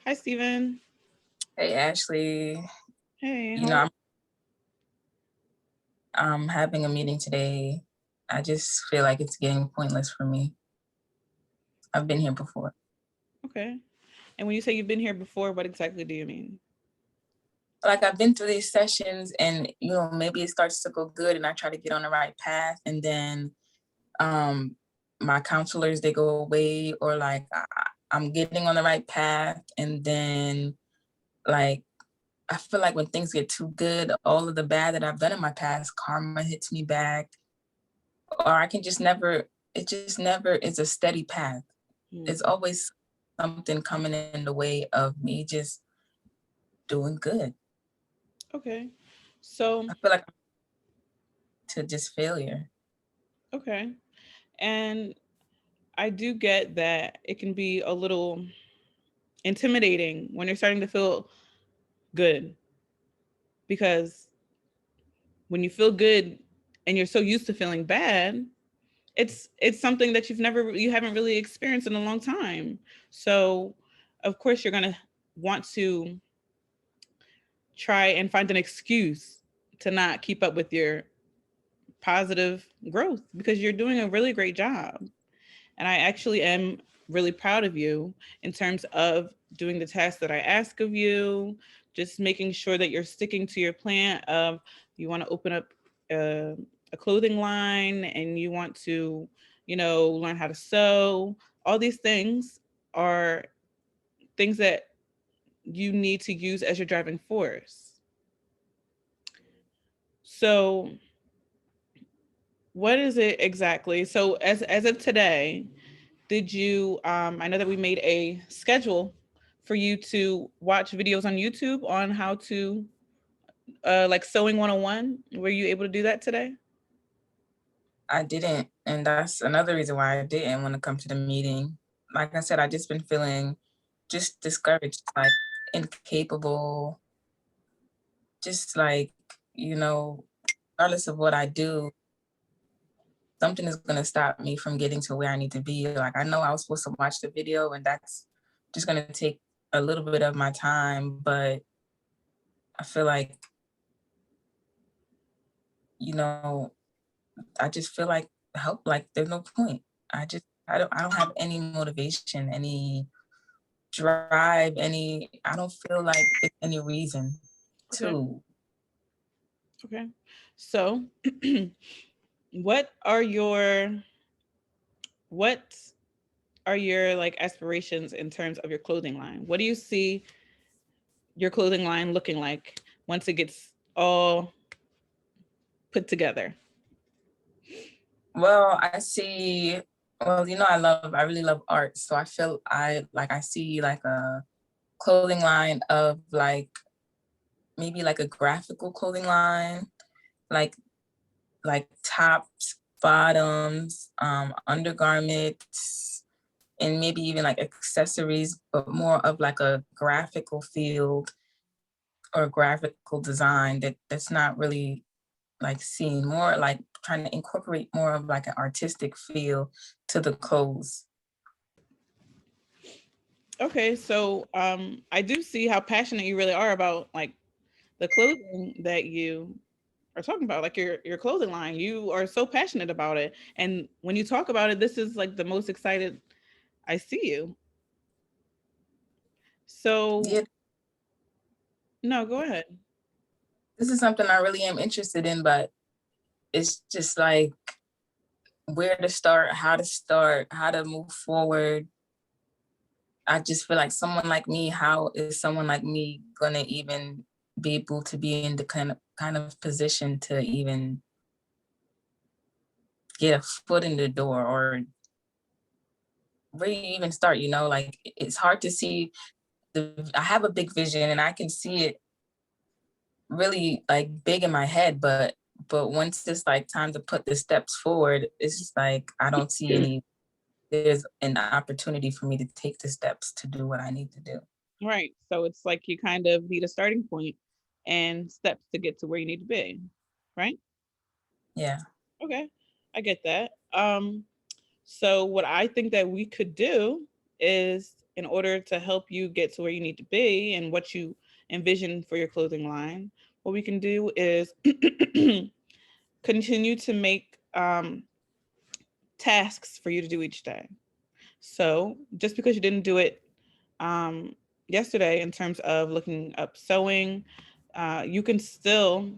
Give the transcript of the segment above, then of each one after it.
Hi, Steven. Hey Ashley, Hey, you how know, are I'm having a meeting today. I just feel like it's getting pointless for me. I've been here before. you? Okay. And when you say you've been here before, what exactly do you mean? Like I've been through these sessions and maybe it starts to go good and I try to get on the right path and then um my counselors they go away or like I'm getting on the right path and then like I feel like when things get too good, all of the bad that I've done in my past, karma hits me back or I can just never, it just never is a steady path. It's Hmm. always something coming in the way of me just doing good. Okay. So, I feel like I'm to just failure. okay. And I do get that it can be a little intimidating when you're starting to feel good because when you feel good and you're so used to feeling bad, it's something that you haven't really experienced in a long time. So, of course you're going to want to try and find an excuse to not keep up with your positive growth because you're doing a really great job. And I actually am really proud of you in terms of doing the tasks that I ask of you, just making sure that you're sticking to your plan of you want to open up a clothing line and you want to, learn how to sew. All these things are things that you need to use as your driving force. So, what is it exactly? So, as of today, did you? I know that we made a schedule for you to watch videos on YouTube on how to, like sewing 101. Were you able to do that today? I didn't, and that's another reason why I didn't want to come to the meeting. Like I said, I just been feeling just discouraged, like incapable, just like, you know, regardless of what I do, something is going to stop me from getting to where I need to be. Like I know I was supposed to watch the video and that's just going to take a little bit of my time, but I feel like, you know, I just feel like help, like there's no point. I don't have any motivation, any drive, I don't feel like it's any reason Okay. to. Okay. So, what are your what are your like aspirations in terms of your clothing line? What do you see your clothing line looking like once it gets all put together? Well, I really love art. So I see like a clothing line of like, maybe like a graphical clothing line, like tops, bottoms, undergarments, and maybe even like accessories, but more of like a graphical field or graphical design that's not really like seen, more like trying to incorporate more of like an artistic feel to the clothes. Okay, so I do see how passionate you really are about like the clothing that you are talking about, like your clothing line. You are so passionate about it, and when you talk about it, this is like the most excited I see you. So Yeah, no, go ahead. this is something I really am interested in, but it's just like where to start, how to move forward. I just feel like how is someone like me gonna even be able to be in the kind of position to even get a foot in the door or where you even start, like it's hard to see I have a big vision and I can see it really like big in my head, but once it's like time to put the steps forward, it's just like I don't see any there's an opportunity for me to take the steps to do what I need to do. Right. So it's like you kind of need a starting point and steps to get to where you need to be. Right? Yeah. Okay. I get that. So what I think that we could do is in order to help you get to where you need to be and what you envision for your clothing line, what we can do is continue to make tasks for you to do each day. So just because you didn't do it um, yesterday in terms of looking up sewing, you can still,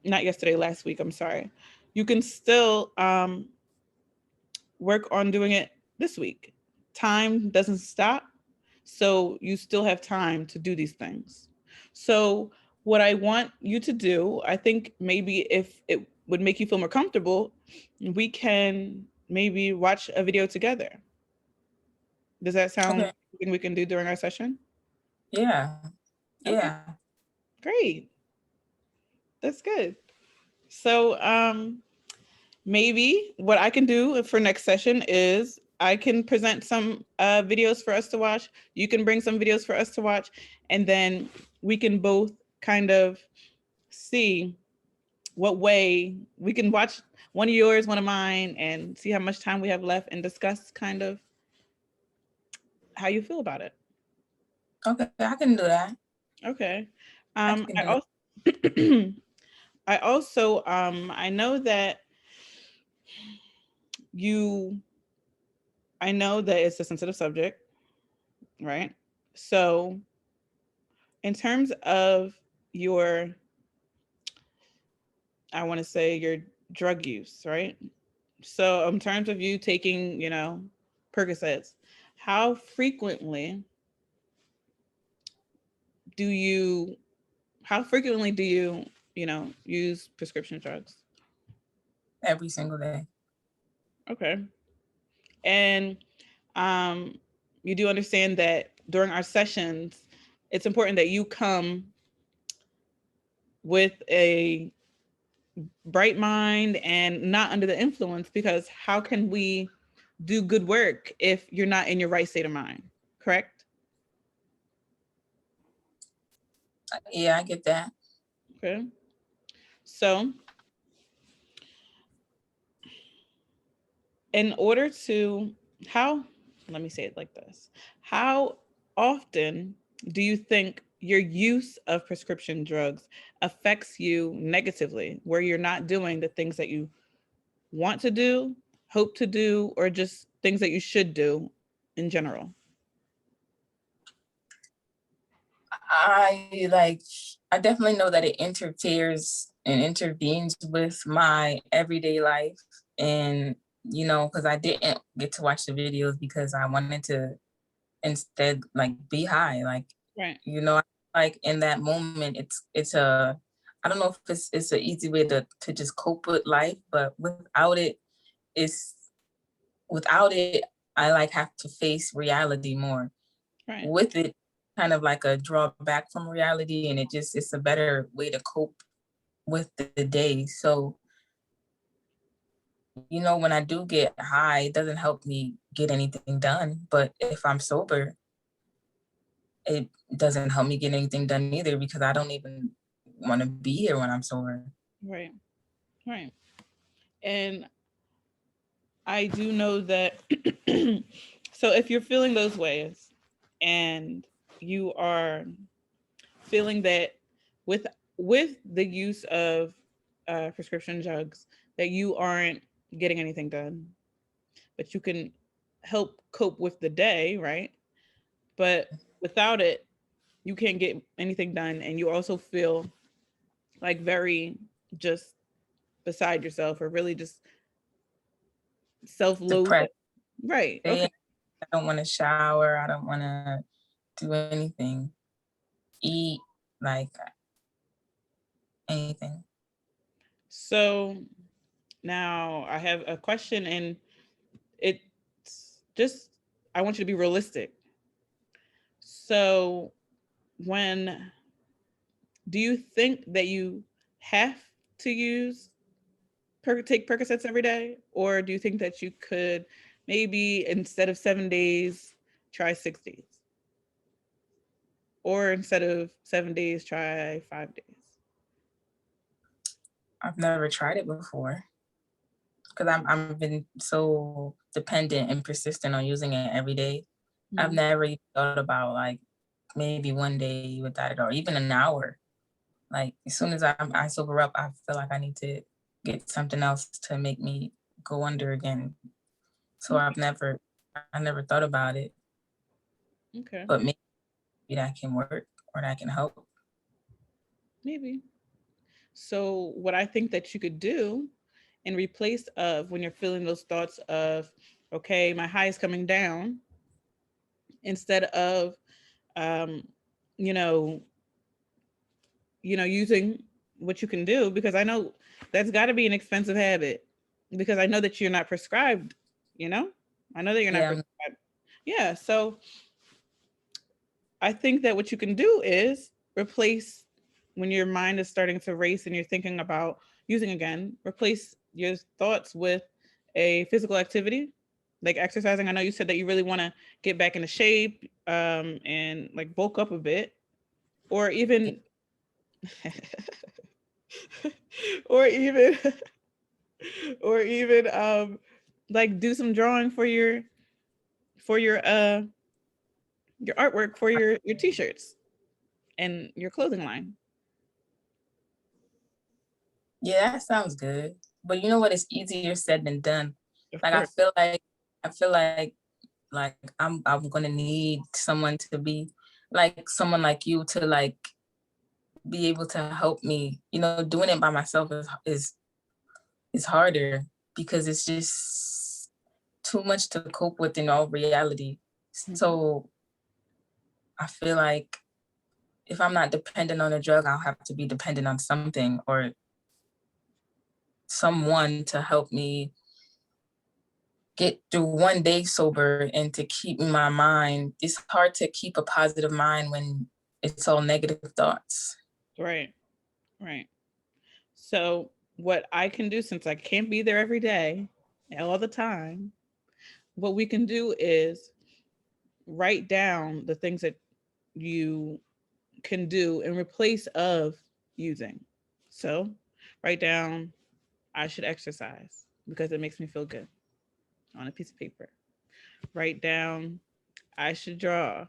not yesterday, last week, I'm sorry, you can still work on doing it this week. Time doesn't stop, so you still have time to do these things. So, what I want you to do, I think maybe if it would make you feel more comfortable, we can maybe watch a video together. Does that sound Okay. like something we can do during our session? Yeah. Okay, Yeah. great. That's good. So, maybe what I can do for next session is I can present some videos for us to watch. You can bring some videos for us to watch, and then we can both kind of see what way we can watch one of yours, one of mine, and see how much time we have left and discuss kind of how you feel about it. Okay, I can do that. Okay. I I can. also I also I know that you I know that it's a sensitive subject, right? So in terms of your, I want to say your drug use, right? So in terms of you taking, Percocets, how frequently do you how frequently do you, use prescription drugs? Every single day. Okay. And you do understand that during our sessions, it's important that you come with a bright mind and not under the influence, because how can we do good work if you're not in your right state of mind? Correct? Yeah, I get that. Okay. So, in order to, how, let me say it like this, how often do you think your use of prescription drugs affects you negatively, where you're not doing the things that you want to do, hope to do, or just things that you should do in general? I definitely know that it interferes and intervenes with my everyday life. And, because I didn't get to watch the videos because I wanted to instead like be high. Like, Right. like in that moment, it's I don't know if it's an easy way to just cope with life, but it's without it, I like have to face reality more. Right. With it, kind of like a drawback from reality, and it's a better way to cope with the day. So, when I do get high, it doesn't help me get anything done. But if I'm sober, it doesn't help me get anything done either because I don't even want to be here when I'm sober. Right. Right. And I do know that so if you're feeling those ways and you are feeling that with the use of prescription drugs that you aren't getting anything done, but you can help cope with the day, right? But without it, you can't get anything done, and you also feel like very just beside yourself, or really just self-loathing. Depressed. Right. I Okay. don't want to shower. I don't want to do anything, eat, like anything. So now I have a question, and it's just, I want you to be realistic. So when do you think that you have to take Percocets every day, or do you think that you could maybe instead of 7 days try 6 days, or instead of 7 days try 5 days? I've never tried it before because I've been so dependent and persistent on using it every day I've Mhm. never even thought about like maybe one day without it or even an hour. Like as soon as I sober up, I feel like I need to get something else to make me go under again. So I never thought about it, Okay. but maybe that can work or that can help. Maybe. So what I think that you could do in replace of when you're feeling those thoughts of, okay, my high is coming down, instead of um, you know, using what you can do, because I know that's got to be an expensive habit, because I know that you're not prescribed, you know? I know that you're not Yeah, prescribed. Yeah, so I think that what you can do is replace, when your mind is starting to race and you're thinking about using again, replace your thoughts with a physical activity like exercising. I know you said that you really want to get back into shape, and like bulk up a bit, or even or even or even like do some drawing for your artwork for your t-shirts and your clothing line. yeah, that sounds good. But you know what? It's easier said than done. Of Like course. I feel like I'm gonna need someone to be like someone like you to like be able to help me. You know, doing it by myself is harder because it's just too much to cope with in all reality. Mhm. So I feel like if I'm not dependent on a drug, I'll have to be dependent on something or someone to help me get through one day sober and to keep my mind. It's hard to keep a positive mind when it's all negative thoughts. Right. Right. So what I can do, since I can't be there every day, all the time, what we can do is write down the things that you can do in replace of using. So write down, I should exercise because it makes me feel good, on a piece of paper. Write down, I should draw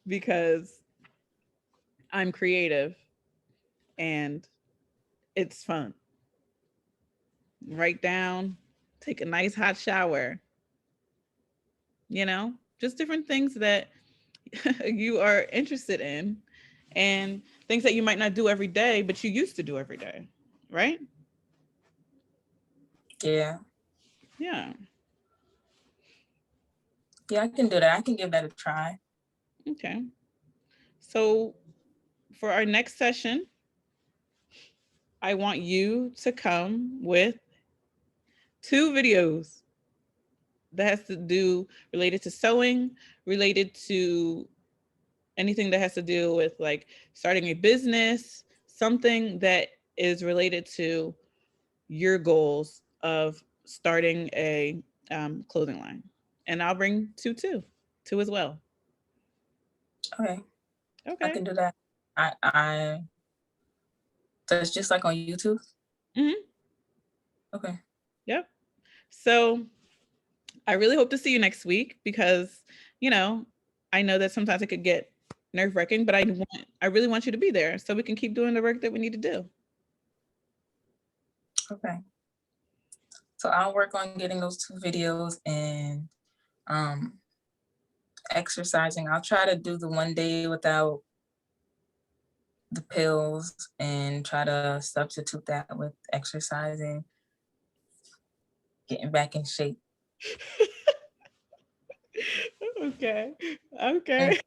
because I'm creative and it's fun. Write down, take a nice hot shower, just different things that you are interested in, and things that you might not do every day, but you used to do every day. Right? Yeah. Yeah. Yeah, I can do that. I can give that a try. Okay. So for our next session, I want you to come with 2 videos that has to do related to sewing, related to anything that has to do with like starting a business, something that is related to your goals of starting a clothing line. And I'll bring two as well. Okay, I Okay. can do that. I so it's just like on YouTube. Hmm. Okay. Yep. So I really hope to see you next week because, you know, I know that sometimes it could get nerve wracking, but I really want you to be there so we can keep doing the work that we need to do. Okay. So I'll work on getting those 2 videos and um exercising. I'll try to do the one day without the pills and try to substitute that with exercising, getting back in shape. Okay. And Okay.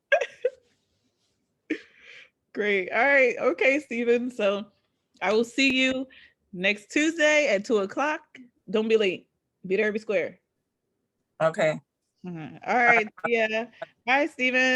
Great. All right. Okay, Steven. So I will see you next Tuesday at 2 o'clock. Don't be late. Be there, be square. okay. All right. Yeah. Bye, Steven.